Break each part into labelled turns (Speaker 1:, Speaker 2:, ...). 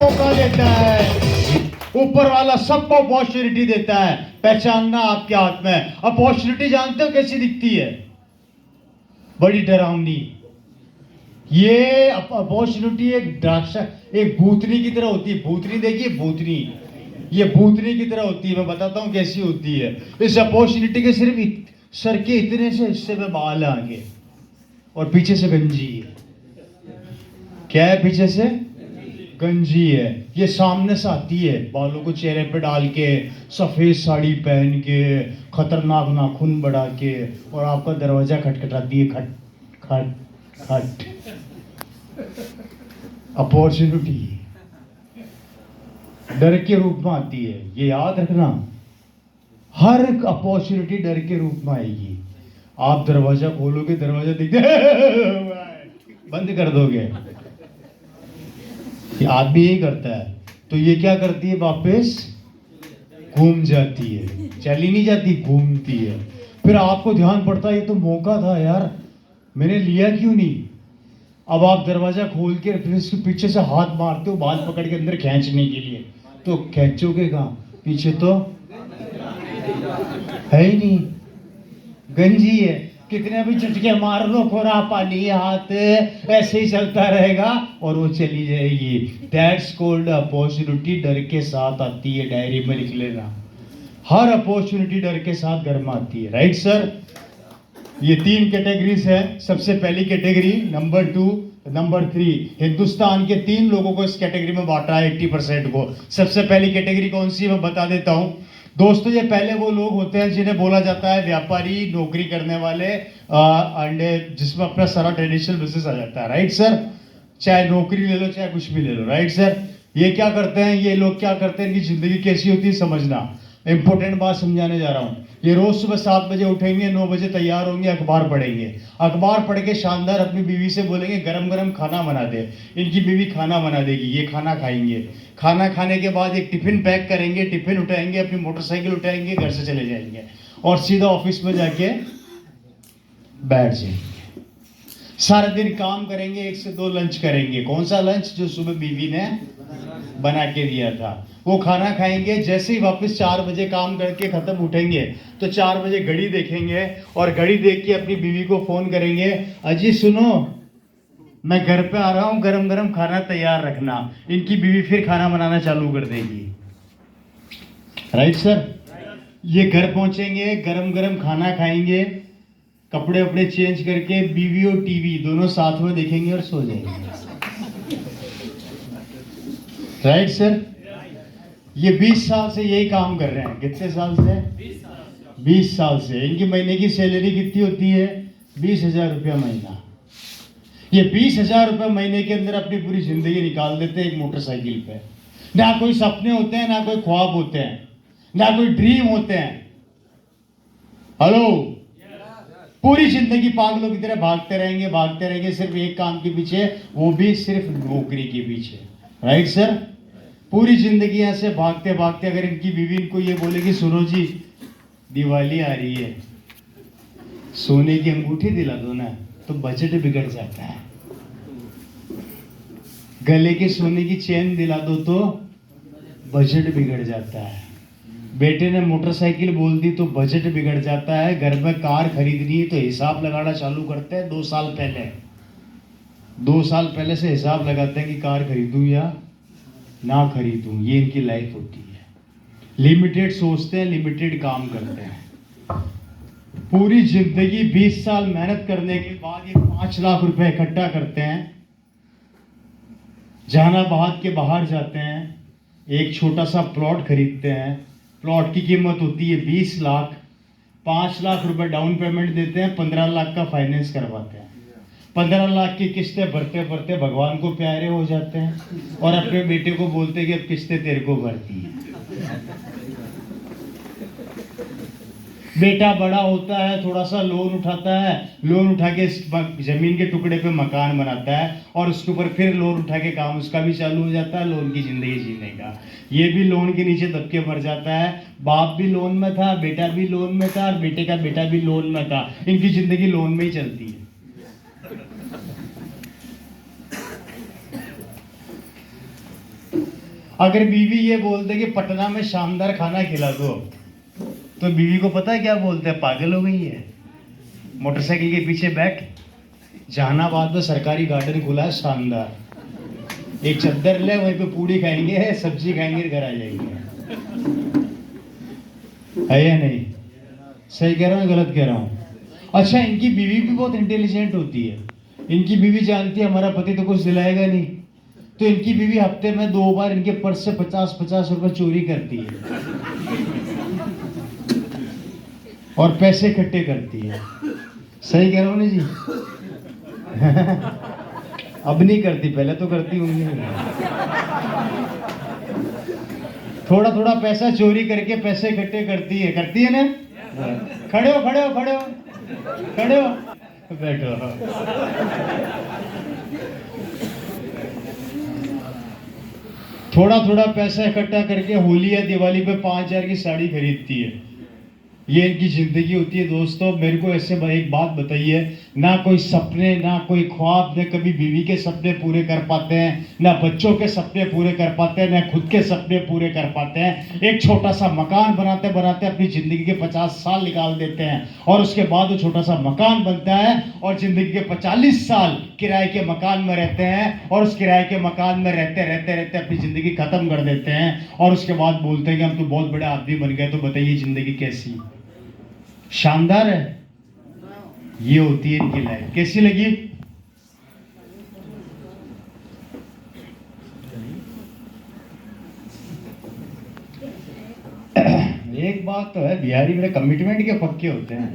Speaker 1: मौका देता है, ऊपर वाला सबको अपॉर्चुनिटी देता है। पहचानना आपके हाथ में। अपॉर्चुनिटी जानते हो कैसी दिखती है? बड़ी डरावनी। ये अपॉर्चुनिटी एक भूतनी की तरह होती है। भूतनी देखिए, भूतनी, ये भूतनी की तरह होती है। मैं बताता हूं कैसी होती है। इस अपॉर्चुनिटी के सिर्फ सर के इतने से हिस्से में बाल है आगे, और पीछे से गंजी है। क्या है? पीछे से गंजी है। ये सामने से आती है, बालों को चेहरे पे डाल के, सफेद साड़ी पहन के, खतरनाक नाखून बढ़ा के, और आपका दरवाजा खटखटाती है, खट खट खट। अपॉर्चुनिटी डर के रूप में आती है, ये याद रखना। हर अपॉर्चुनिटी डर के रूप में आएगी। आप दरवाजा खोलोगे, दरवाजा दिखते बंद कर दोगे। ये आदमी यही करता है। तो ये क्या करती है? वापस घूम जाती है, चली नहीं जाती, घूमती है। फिर आपको ध्यान पड़ता है ये तो मौका था यार, मैंने लिया क्यों नहीं। अब आप दरवाजा खोल के फिर इसके पीछे से हाथ मारते हो, बाल पकड़ के अंदर खींचने के लिए। तो खींचोगे कहाँ? पीछे तो है ही नहीं, गंजी है। कितने भी झटके मार लो, खोरा पानी हाथ, ऐसे ही चलता रहेगा और वो चली जाएगी। That's called opportunity. डर के साथ आती है, डायरी में लिख लेना। हर अपॉर्चुनिटी डर के साथ घर में आती है। Right sir? ये 3 कैटेगरीज है। सबसे पहली कैटेगरी, नंबर 2, नंबर 3। हिंदुस्तान के 3 लोगों को इस कैटेगरी में बांटा है, 80% को। सबसे पहली कैटेगरी कौन सी, मैं बता देता हूं दोस्तों। ये पहले वो लोग होते हैं जिन्हें बोला जाता है व्यापारी, नौकरी करने वाले, जिसमें अपना सारा ट्रेडिशनल बिजनेस आ जाता है। Right sir? चाहे नौकरी ले लो, चाहे कुछ भी ले लो। Right sir? ये क्या करते हैं, ये लोग क्या करते हैं, इनकी जिंदगी कैसी होती है समझना। इंपॉर्टेंट बात समझाने जा रहा हूं। ये रोज सुबह 7 बजे उठेंगे, 9 बजे तैयार होंगे, अखबार पढ़ेंगे। अखबार पढ़ के शानदार अपनी बीवी से बोलेंगे गरम गरम खाना बना दे। इनकी बीवी खाना बना देगी, ये खाना खाएंगे। खाना खाने के बाद एक टिफिन पैक करेंगे, टिफिन उठाएंगे, अपनी मोटरसाइकिल उठाएंगे, घर से चले जाएंगे और सीधा ऑफिस में जाके बैठ जाएंगे। सारा दिन काम करेंगे, 1 से 2 लंच करेंगे। कौन सा लंच? जो सुबह बीवी ने बना के दिया था, वो खाना खाएंगे। जैसे ही वापस 4 बजे काम करके खत्म उठेंगे तो 4 बजे घड़ी देखेंगे और घड़ी देख के अपनी बीवी को फोन करेंगे, अजी सुनो, मैं घर पे आ रहा हूं, गरम गरम खाना तैयार रखना। इनकी बीवी फिर खाना बनाना चालू कर देगी। Right sir? ये घर पहुंचेंगे, गरम गरम खाना खाएंगे, कपड़े वपड़े चेंज करके बीवी और टीवी दोनों साथ में देखेंगे और सो जाएंगे। Right sir? ये 20 साल से यही काम कर रहे हैं। कितने साल से? 20 साल से। इनकी महीने की सैलरी कितनी होती है? 20,000 रुपया महीना। ये 20,000 रुपये महीने के अंदर अपनी पूरी जिंदगी निकाल देते हैं एक मोटरसाइकिल पे। ना कोई सपने होते हैं, ना कोई ख्वाब होते हैं, ना कोई ड्रीम होते हैं। हेलो? पूरी जिंदगी पागलों की तरह भागते रहेंगे सिर्फ एक काम के पीछे, वो भी सिर्फ नौकरी के पीछे। Right sir? पूरी जिंदगी ऐसे भागते भागते अगर इनकी बीवी इनको ये बोलेगी सुनो जी, दिवाली आ रही है, सोने की अंगूठी दिला दो ना, तो बजट बिगड़ जाता है। गले के सोने की चेन दिला दो तो बजट बिगड़ जाता है। बेटे ने मोटरसाइकिल बोल दी तो बजट बिगड़ जाता है। घर में कार खरीदनी है तो हिसाब लगाना चालू करते हैं 2 साल पहले। 2 साल पहले से हिसाब लगाते हैं कि कार खरीदूं या ना खरीदूं। ये इनकी लाइफ होती है। लिमिटेड सोचते हैं, लिमिटेड काम करते हैं। पूरी जिंदगी 20 साल मेहनत करने के बाद ये 5 लाख रुपए इकट्ठा करते हैं। जहानाबाद के बाहर जाते हैं, एक छोटा सा प्लॉट खरीदते हैं। प्लॉट की कीमत होती है 20 लाख। 5 लाख रुपए डाउन पेमेंट देते हैं, 15 लाख का फाइनेंस करवाते हैं। 15 लाख की किस्तें भरते भरते भगवान को प्यारे हो जाते हैं और अपने बेटे को बोलते हैं कि अब किस्तें तेरे को भरती है। बेटा बड़ा होता है, थोड़ा सा लोन उठाता है, लोन उठा के जमीन के टुकड़े पे मकान बनाता है और उसके ऊपर फिर लोन उठा के काम उसका भी चालू हो जाता है, लोन की जिंदगी जीने का। ये भी लोन के नीचे दबके मर जाता है। बाप भी लोन में था, बेटा भी लोन में था और बेटे का बेटा भी लोन में था। इनकी जिंदगी लोन में ही चलती है। अगर बीवी ये बोलते कि पटना में शानदार खाना खिला दो, तो बीवी को पता है क्या बोलते हैं? पागल हो गई है। मोटरसाइकिल के पीछे बैठ, जहानाबाद में सरकारी गार्डन खुला है शानदार, एक चद्दर ले, वहीं पे पूड़ी खाएंगे, सब्जी खाएंगे, घर आ जाएंगे। है या नहीं? सही कह रहा हूँ गलत कह रहा हूँ? अच्छा, इनकी बीवी भी बहुत इंटेलिजेंट होती है। इनकी बीवी जानती है हमारा पति तो कुछ दिलाएगा नहीं, तो इनकी बीवी हफ्ते में 2 बार इनके पर्स से 50-50 रुपए चोरी करती है और पैसे इकट्ठे करती है। सही कह रहा हूँ ना जी? अब नहीं करती, पहले तो करती होंगी। थोड़ा थोड़ा पैसा चोरी करके पैसे इकट्ठे करती है ना? खड़े हो, खड़े हो, खड़े हो, खड़े हो, बैठो। थोड़ा थोड़ा पैसा इकट्ठा करके होली या दिवाली पे 5,000 की साड़ी खरीदती है। ये इनकी जिंदगी होती है दोस्तों। मेरे को ऐसे एक बात बताइए, ना कोई सपने, ना कोई ख्वाब, न कभी बीवी के सपने पूरे कर पाते हैं, ना बच्चों के सपने पूरे कर पाते हैं, ना खुद के सपने पूरे कर पाते हैं। एक छोटा सा मकान बनाते बनाते अपनी जिंदगी के 50 साल निकाल देते हैं, और उसके बाद वो छोटा सा मकान बनता है और जिंदगी के 45 साल किराए के मकान में रहते हैं, और उस किराए के मकान में रहते रहते रहते अपनी जिंदगी खत्म कर देते हैं, और उसके बाद बोलते हैं कि हम तो बहुत बड़े आदमी बन गए। तो बताइए जिंदगी कैसी शानदार है? ये होती है इनकी लाइफ। कैसी लगी? एक बात तो है, बिहारी बड़े कमिटमेंट के पक्के होते हैं।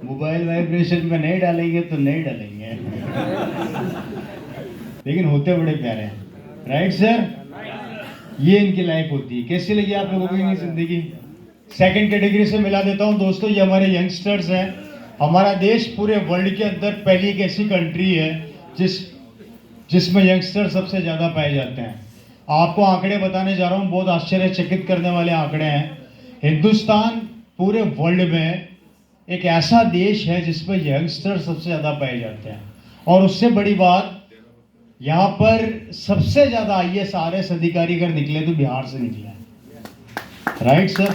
Speaker 1: मोबाइल वाइब्रेशन में नहीं डालेंगे तो नहीं डालेंगे, लेकिन होते बड़े प्यारे हैं। Right sir? ये इनकी लाइफ होती है। कैसी लगी आप लोगों की जिंदगी? सेकंड कैटेगरी से मिला देता हूं दोस्तों, ये हमारे यंगस्टर्स हैं। हमारा देश पूरे वर्ल्ड के अंदर पहली एक ऐसी कंट्री है जिसमें यंगस्टर सबसे ज़्यादा पाए जाते हैं। आपको आंकड़े बताने जा रहा हूं, बहुत आश्चर्यचकित करने वाले आंकड़े हैं। हिंदुस्तान पूरे वर्ल्ड में एक ऐसा देश है जिसमें यंगस्टर सबसे ज़्यादा पाए जाते हैं, और उससे बड़ी बात, यहाँ पर सबसे ज़्यादा IAS RS अधिकारी अगर निकले तो बिहार से निकले हैं। Right sir?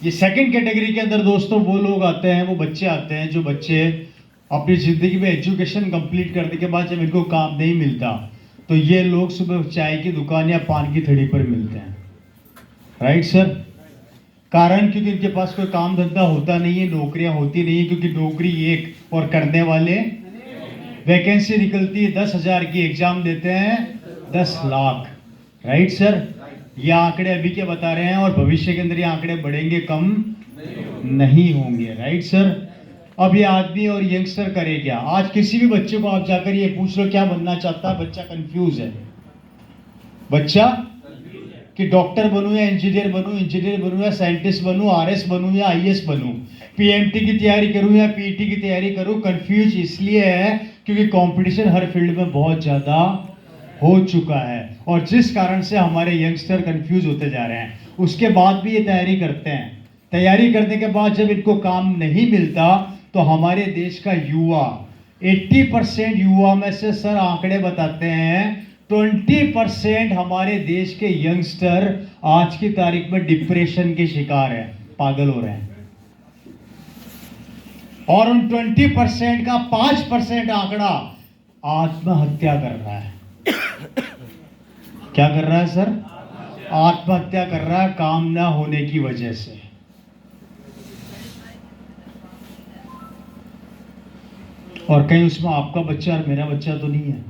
Speaker 1: ये सेकंड कैटेगरी के अंदर दोस्तों वो लोग आते हैं, वो बच्चे आते हैं जो बच्चे अपनी जिंदगी में एजुकेशन कंप्लीट करने के बाद जब इनको काम नहीं मिलता, तो ये लोग सुबह चाय की दुकान या पान की थड़ी पर मिलते हैं। Right sir? कारण क्योंकि इनके पास कोई काम धंधा होता नहीं है, नौकरियां होती नहीं है, क्योंकि नौकरी एक और करने वाले, वैकेंसी निकलती है 10,000 की, एग्जाम देते हैं 10 लाख। Right sir? ये आंकड़े अभी के बता रहे हैं, और भविष्य के अंदर ये आंकड़े बढ़ेंगे, कम नहीं होंगे। Right sir? अब ये आदमी और यंगस्टर करे क्या? आज किसी भी बच्चे को आप जाकर ये पूछ लो क्या बनना चाहता है, बच्चा कंफ्यूज है। बच्चा कि डॉक्टर बनूं या इंजीनियर बनूं या साइंटिस्ट बनूं, RS बनूं या IAS बनूं, PMT की तैयारी करूं या PET की तैयारी करूं। कंफ्यूज इसलिए है क्योंकि कंपटीशन हर फील्ड में बहुत ज्यादा हो चुका है, और जिस कारण से हमारे यंगस्टर कंफ्यूज होते जा रहे हैं। उसके बाद भी ये तैयारी करते हैं, तैयारी करने के बाद जब इनको काम नहीं मिलता, तो हमारे देश का युवा, 80% युवा में से सर आंकड़े बताते हैं 20% हमारे देश के यंगस्टर आज की तारीख में डिप्रेशन के शिकार हैं, पागल हो रहे हैं। और उन 20% का 5% आंकड़ा आत्महत्या कर रहा है। क्या कर रहा है सर? आत्महत्या कर रहा है, काम ना होने की वजह से। और कहीं उसमें आपका बच्चा और मेरा बच्चा तो नहीं है।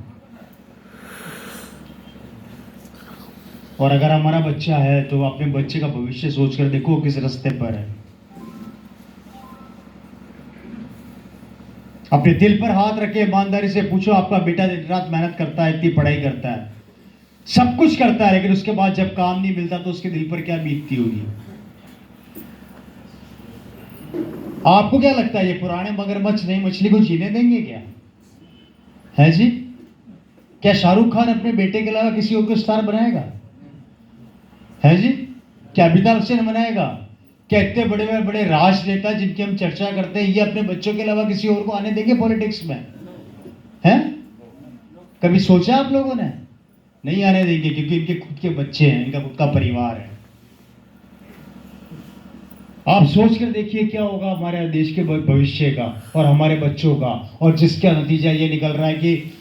Speaker 1: और अगर हमारा बच्चा है तो अपने बच्चे का भविष्य सोचकर देखो किस रास्ते पर है। अपने दिल पर हाथ रखे, ईमानदारी से पूछो, आपका बेटा दिन रात मेहनत करता है, इतनी पढ़ाई करता है, सब कुछ करता है, लेकिन उसके बाद जब काम नहीं मिलता तो उसके दिल पर क्या बीतती होगी? आपको क्या लगता है ये पुराने मगरमच्छ नई मछली को जीने देंगे क्या? है जी? क्या शाहरुख खान अपने बेटे के अलावा किसी और को स्टार बनाएगा? है जी? क्या अमिताभ बच्चन बनाएगा? क्या इतने बड़े बड़े राजनेता जिनकी हम चर्चा करते हैं, ये अपने बच्चों के अलावा किसी और को आने देंगे पॉलिटिक्स में? हैं? कभी सोचा आप लोगों ने? नहीं आने देंगे, क्योंकि इनके खुद के बच्चे हैं, इनका खुद का परिवार है। आप सोच कर देखिए क्या होगा हमारे देश के भविष्य का और हमारे बच्चों का, और जिसका नतीजा ये निकल रहा है कि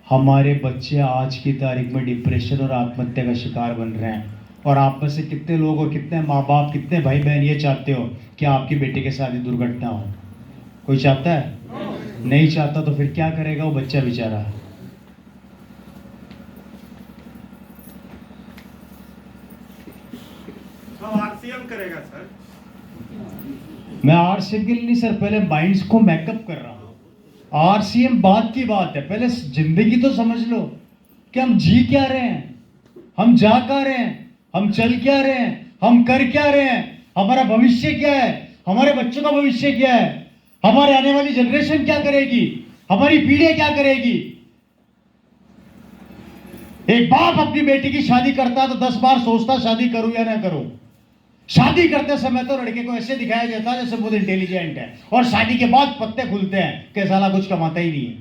Speaker 1: हमारे बच्चे आज की तारीख में डिप्रेशन और आत्महत्या का शिकार बन रहे हैं। और आप में से कितने लोग और कितने माँ बाप, कितने भाई बहन ये चाहते हो कि आपकी बेटी के साथ दुर्घटना हो? कोई चाहता है? नहीं चाहता। तो फिर क्या करेगा वो बच्चा बेचारा?
Speaker 2: आरसीएम करेगा सर।
Speaker 1: मैं आरसीएम के लिए नहीं सर, पहले माइंड्स को मैकअप कर रहा हूं। आरसीएम बात की बात है, पहले जिंदगी तो समझ लो कि हम जी क्या रहे हैं, हम जा क्या रहे हैं, हम चल क्या रहे हैं, हम कर क्या रहे हैं, हमारा भविष्य क्या है, हमारे बच्चों का भविष्य क्या है, हमारे आने वाली जनरेशन क्या करेगी, हमारी पीढ़ी क्या करेगी। एक बाप अपनी बेटी की शादी करता तो 10 बार सोचता शादी करूं या ना करूं। शादी करते समय तो लड़के को ऐसे दिखाया जाता है जैसे बहुत इंटेलिजेंट है, और शादी के बाद पत्ते खुलते हैं कि साला कुछ कमाता ही नहीं है।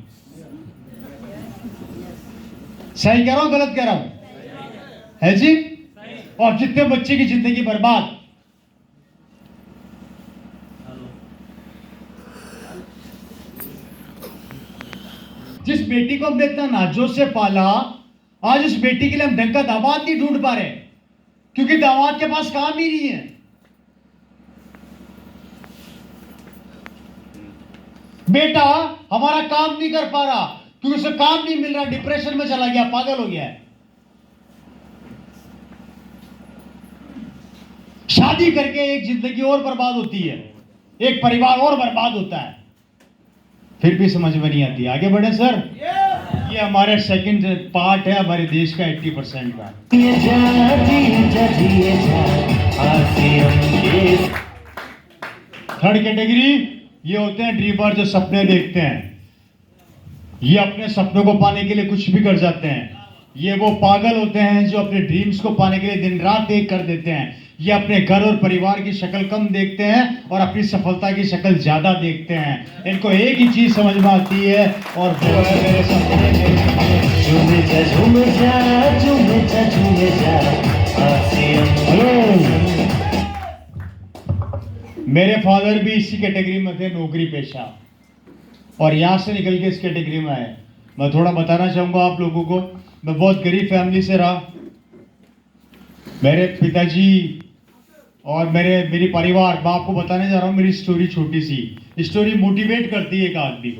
Speaker 1: सही कह रहा हूं गलत कह रहा हूं? है जी? और कितने बच्चे की जिंदगी बर्बाद। जिस बेटी को हमने इतना नाजों से पाला, आज उस बेटी के लिए हम ढंग का दामाद नहीं ढूंढ पा रहे, क्योंकि दामाद के पास काम ही नहीं है। बेटा हमारा काम नहीं कर पा रहा क्योंकि उसे काम नहीं मिल रहा, डिप्रेशन में चला गया, पागल हो गया है। शादी करके एक जिंदगी और बर्बाद होती है, एक परिवार और बर्बाद होता है, फिर भी समझ में नहीं आती। आगे बढ़े सर। ये हमारे सेकंड पार्ट है हमारे देश का 80% का। थर्ड कैटेगरी ये होते हैं ड्रीमर, जो सपने देखते हैं। ये अपने सपनों को पाने के लिए कुछ भी कर जाते हैं। ये वो पागल होते हैं जो अपने ड्रीम्स को पाने के लिए दिन रात एक कर देते हैं। ये अपने घर और परिवार की शक्ल कम देखते हैं और अपनी सफलता की शक्ल ज्यादा देखते हैं। इनको एक ही चीज समझ में आती है, और वो है मेरे सपने हेलो। मेरे फादर भी इसी कैटेगरी में थे, नौकरी पेशा, और यहां से निकल के इस कैटेगरी में आए। मैं थोड़ा बताना चाहूंगा आप लोगों को, मैं बहुत गरीब फैमिली से रहा। मेरे पिताजी और मेरी परिवार, मैं आपको बताने जा रहा हूं मेरी स्टोरी, छोटी सी स्टोरी मोटिवेट करती है एक आदमी को।